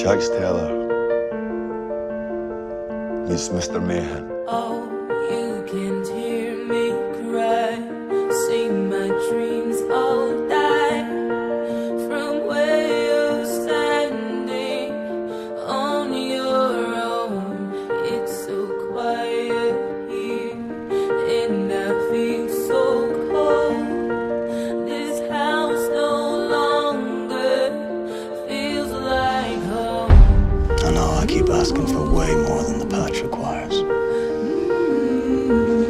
Chuck's Taylor meets Mr. Mayhem. Oh, you can't hear me cry. See my dreams all die from where you're standing on your own. It's so quiet here, and I feel so cold. This house no longer feels like home. I know I keep asking for way more than the patch requires.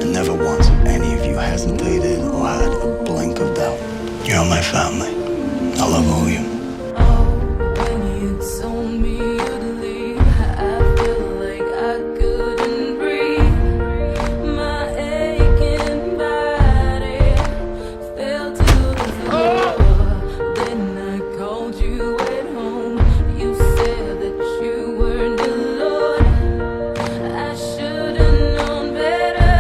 And never once have any of you hesitated or had a blink of doubt. You're my family. I love all of you. Oh, when you told me you'd leave, I felt like I couldn't breathe. My aching body fell to the floor. Then I called you at home. You said that you weren't alone. I should have known better.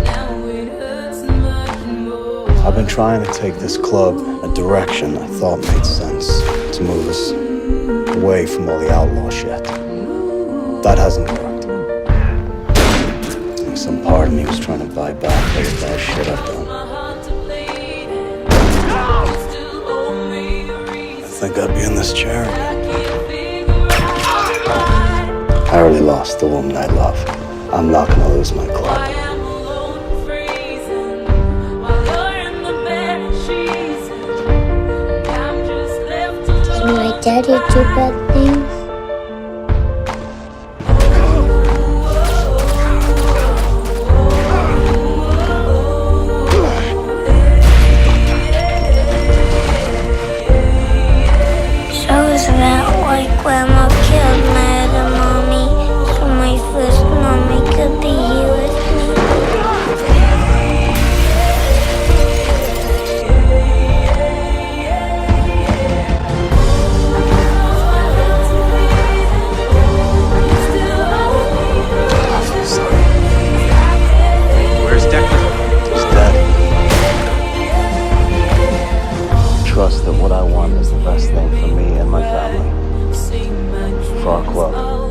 Now it hurts much more. I've been trying to take this club a direction I thought made sense to move us away from all the outlaw shit. That hasn't worked. I think some part of me was trying to buy back all the bad shit I've done. My heart to bleed. You still owe me a reason. I think I'd be in this chair I again. can't figure out why. I already lost the woman I love. I'm not gonna lose my club. Why I'm alone freezing while you're in the bed sheets. I'm just left Did alone. my daddy do bad things? So is that why Grandma killed my other mommy? So my first mommy could be here with me? Where's Declan? He's dead. Trust that what I want is the best thing for me and my family. For our club.